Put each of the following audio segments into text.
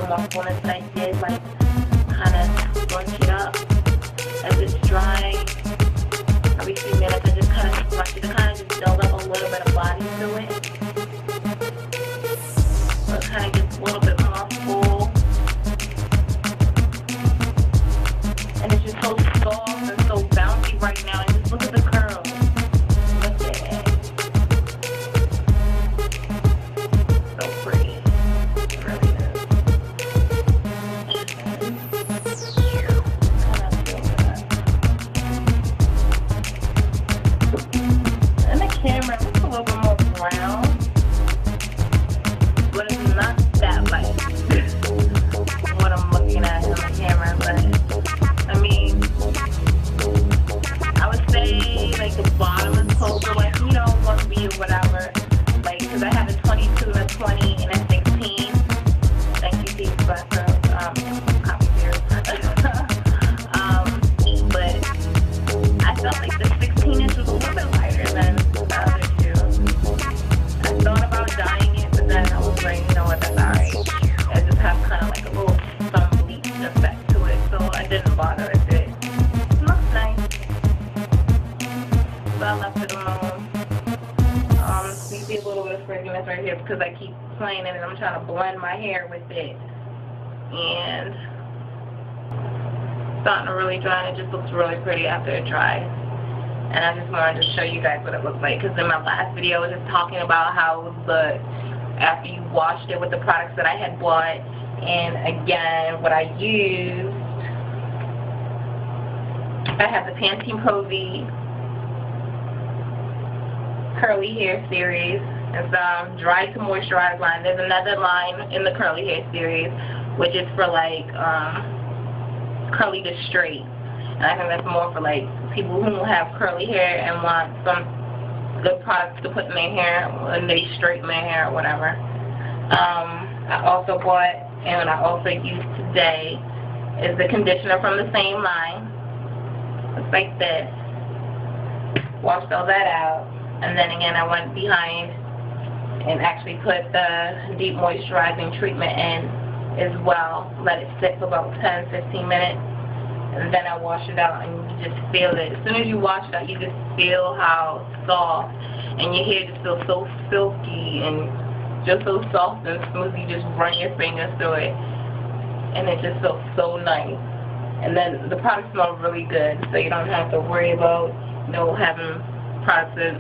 more fullness that I did, like kind of bunch it up as it's drying. Every few minutes I just kind of brush it to kind of just build up a little bit of body to it. So it kind of gets a little bit more full. And it's just so soft and so bouncy right now. And just look at the curls. Look at it. So pretty. It really is. And the camera looks a little bit more brown, but it's not that light. What I'm looking at on the camera, but I mean, I would say like the bottom is closer, like, you know, 1B or whatever, like, because I have a 22, a 20, and a 16. Thank you, Steve, for copy here. But I felt like the 16-inch was a little bit lighter than the other two. I thought about dyeing it, but then I was like, you know what, that's alright. I just have kind of like a little some bleach effect to it, so I didn't bother with it. It looks nice. So I left it alone. You see a little bit of frizziness right here because I keep playing it and I'm trying to blend my hair with it. And it's starting to really dry, and it just looks really pretty after it dries. And I just wanted to show you guys what it looks like, because in my last video I was just talking about how it would look after you washed it with the products that I had bought. And again, what I used, I have the Pantene Pro V Curly Hair Series. It's Dry to Moisturize line. There's another line in the Curly Hair Series, which is for like curly to straight. And I think that's more for like people who have curly hair and want some good products to put in their hair when they straighten their hair or whatever. I also bought, and I also used today, is the conditioner from the same line. Looks like this. Washed all that out. And then again, I went behind and actually put the deep moisturizing treatment in as well. Let it sit for about 10-15 minutes. And then I wash it out, and you just feel it. As soon as you wash it out, you just feel how soft, and your hair just feels so silky and just so soft and smooth. You just run your fingers through it, and it just feels so nice. And then the products smell really good, so you don't have to worry about, you know, having products that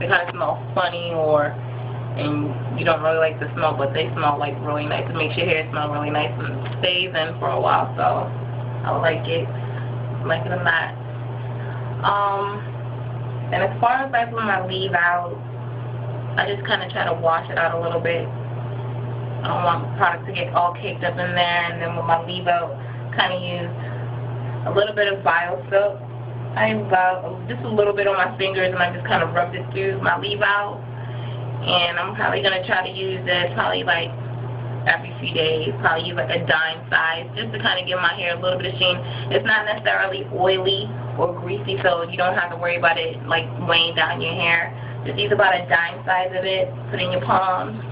they kind of smell funny, and you don't really like the smell, but they smell like really nice. It makes your hair smell really nice and stays in for a while. So I like it a lot. And as far as like when I leave out, I just kind of try to wash it out a little bit. I don't want the product to get all caked up in there. And then when I leave out, kind of use a little bit of bio soap. I use just a little bit on my fingers, and I just kind of rub it through my leave out. And I'm probably going to try to use this probably like every few days, probably use like a dime size, just to kind of give my hair a little bit of sheen. It's not necessarily oily or greasy, so you don't have to worry about it like weighing down your hair. Just use about a dime size of it, put it in your palm,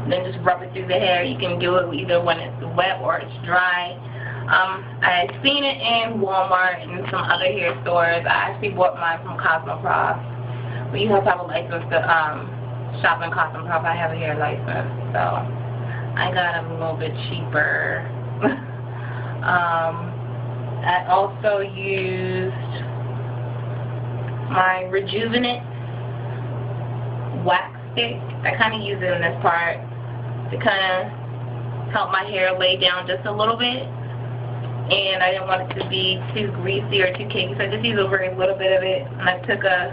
then just rub it through the hair. You can do it either when it's wet or it's dry. I've seen it in Walmart and some other hair stores. I actually bought mine from Cosmoprof. But you have to have a license to shop in Cosmoprof. I have a hair license, so I got it a little bit cheaper. I also used my Rejuvenate wax stick. I kind of use it in this part to kind of help my hair lay down just a little bit. And I didn't want it to be too greasy or too cakey, so I just used a very little bit of it. And I took a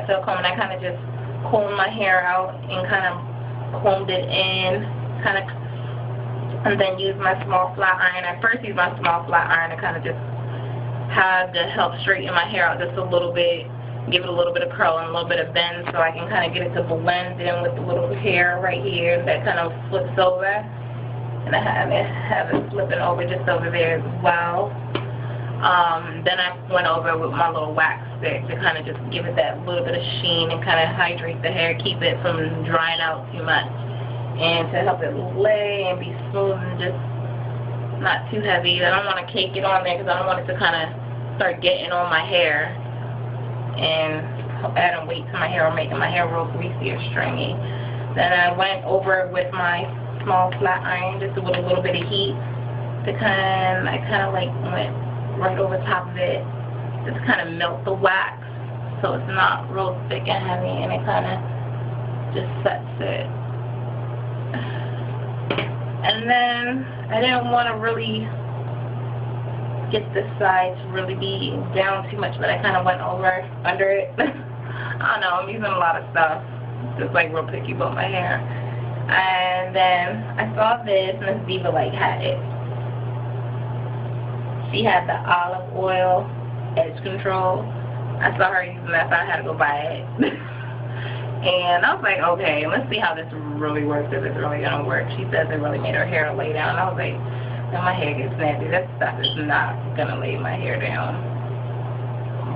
silk comb and I kind of just combed my hair out and kind of combed it in, and then used my small flat iron. I first used my small flat iron to kind of just have to help straighten my hair out just a little bit, give it a little bit of curl and a little bit of bend, so I can kind of get it to blend in with the little hair right here that kind of flips over. And I have it flipping over just over there as well. Then I went over with my little wax stick to kind of just give it that little bit of sheen and kind of hydrate the hair, keep it from drying out too much. and to help it lay and be smooth and just not too heavy. I don't want to cake it on there because I don't want it to kind of start getting on my hair and adding weight to my hair or making my hair real greasy or stringy. Then I went over with my small flat iron just with a little bit of heat to I kind of like went right over top of it just kind of melt the wax so it's not real thick and heavy, and it kind of just sets it. And then I didn't want to really get this side to really be down too much, but I kind of went under it. I don't know, I'm using a lot of stuff. Just like real picky about my hair. And then I saw this, and this diva like had it. She had the olive oil edge control. I saw her using that, so I had to go buy it. And I was like, okay, let's see how this really works, if it's really going to work. She says it really made her hair lay down. I was like, now my hair gets nasty. That stuff is not going to lay my hair down.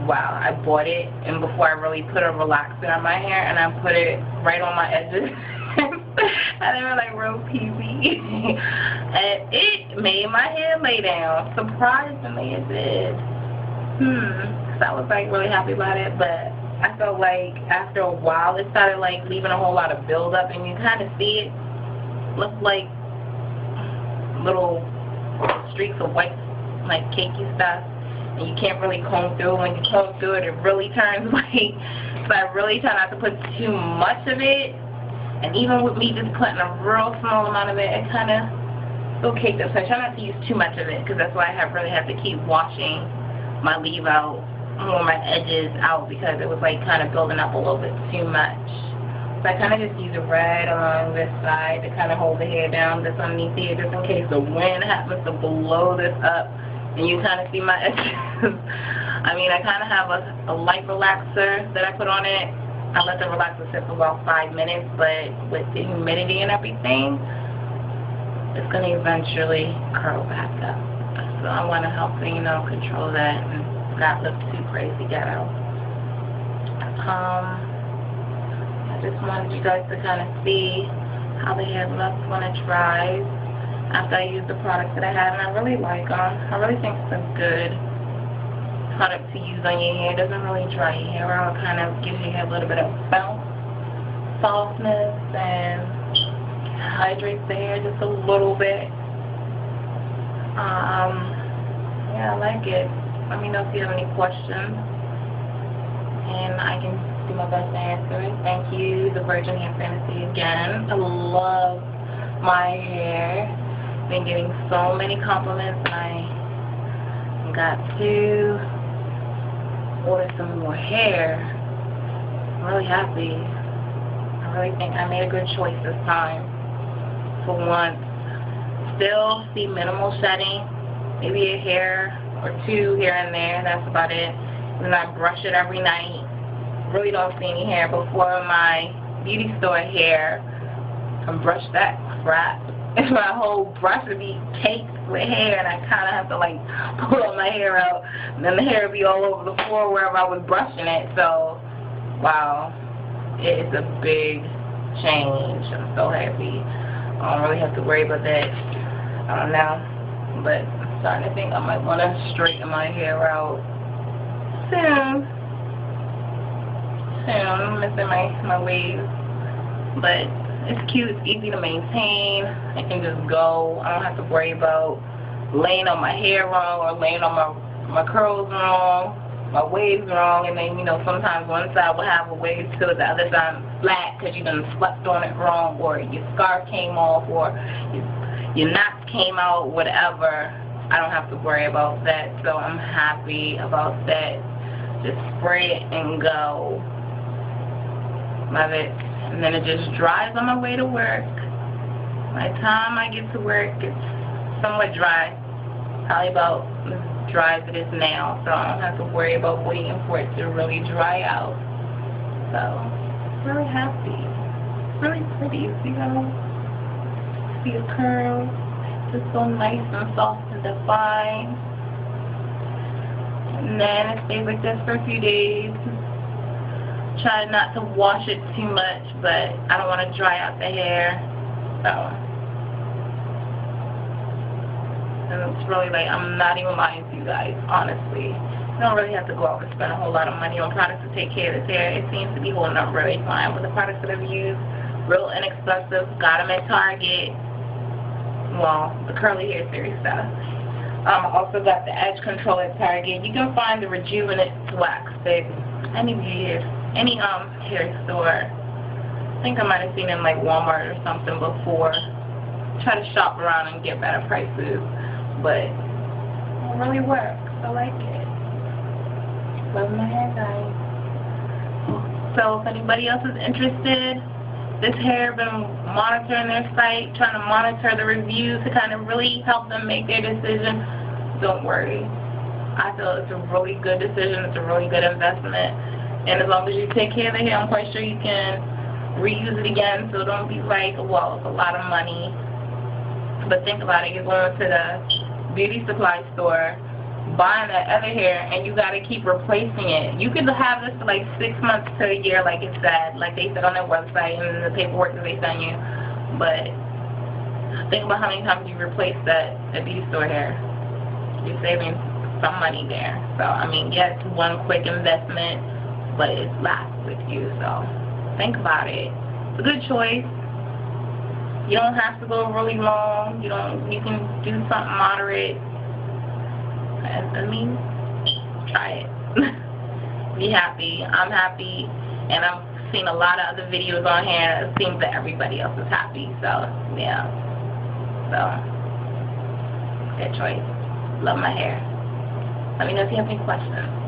Wow, I bought it, and before I really put a relaxer on my hair, and I put it right on my edges. And they were like real peasy. And it made my hair lay down. Surprisingly, it did. So I was like really happy about it, but I felt like after a while it started like leaving a whole lot of buildup, and you kind of see it look like little streaks of white, like cakey stuff, and you can't really comb through. When you comb through it, it really turns white. So I really try not to put too much of it, and even with me just putting a real small amount of it, it kind of still caked up. So I try not to use too much of it, because that's why I really have to keep washing my leave out, or my edges out, because it was like kind of building up a little bit too much. So I kind of just use it right along this side to kind of hold the hair down, just underneath here, just in case the wind happens to blow this up and you kind of see my edges. I mean, I kind of have a light relaxer that I put on it. I let the relaxer sit for about 5 minutes, but with the humidity and everything, it's going to eventually curl back up. So I want to help, control that and not look too crazy ghetto. I just wanted you guys to kind of see how the hair looks when it dries after I use the products that I have, and I really like them. I really think it's a good product to use on your hair. It doesn't really dry your hair out. It kind of gives your hair a little bit of bounce, softness, and hydrates the hair just a little bit. Yeah, I like it. Let me know if you have any questions, and I can do my best to answer it. Thank you, The Virgin Hair Fantasy, again. I love my hair. Been getting so many compliments, and I got to order some more hair. I'm really happy. I really think I made a good choice this time. For once, still see minimal shedding, maybe a hair or two here and there, that's about it. And I brush it every night. Really don't see any hair. Before, my beauty store hair, I brush that crap, and my whole brush would be caked with hair, and I kind of have to like pull all my hair out, and then the hair would be all over the floor wherever I was brushing it. So, wow, it is a big change. I'm so happy. I don't really have to worry about that. I don't know, but I'm starting to think I might want to straighten my hair out soon. I'm missing my waves, but it's cute. It's easy to maintain. I can just go. I don't have to worry about laying on my hair wrong or laying on my curls wrong, my waves wrong, and then sometimes one side will have a wave to the other side flat because you done slept on it wrong, or your scarf came off, or your knots came out, whatever. I don't have to worry about that, so I'm happy about that. Just spray it and go. Love it. And then it just dries on my way to work. By the time I get to work, it's somewhat dry. Probably about as dry as it is now, so I don't have to worry about waiting for it to really dry out. So, really happy. Really pretty. See the curls? Just so nice and soft and defined. And then it stays like this for a few days. Try not to wash it too much, but I don't want to dry out the hair. So, and it's really like, I'm not even lying to you guys, honestly. You don't really have to go out and spend a whole lot of money on products to take care of this hair. It seems to be holding up really fine with the products that I've used. Real inexpensive. Got them at Target. Well, the curly hair series stuff. I also got the edge control at Target. You can find the Rejuvenate wax, baby. Any hair store. I think I might have seen it in like Walmart or something before. Try to shop around and get better prices, but it really works. I like it. Love my hair, guys. So if anybody else is interested, this hair been monitoring their site, trying to monitor the reviews to kind of really help them make their decision. Don't worry. I feel it's a really good decision. It's a really good investment. And as long as you take care of the hair, I'm quite sure you can reuse it again. So don't be like, well, it's a lot of money. But think about it. You're going to the beauty supply store, buying that other hair, and you got to keep replacing it. You could have this for like 6 months to a year, like it said, like they said on their website and the paperwork that they send you. But think about how many times you replace that beauty store hair. You're saving some money there. So, I mean, yes, one quick investment, but it lasts with you. So, think about it. It's a good choice. You don't have to go really long. You can do something moderate. I mean, try it. Be happy. I'm happy, and I've seen a lot of other videos on here. It seems that everybody else is happy. So, yeah. So, good choice. Love my hair. Let me know if you have any questions.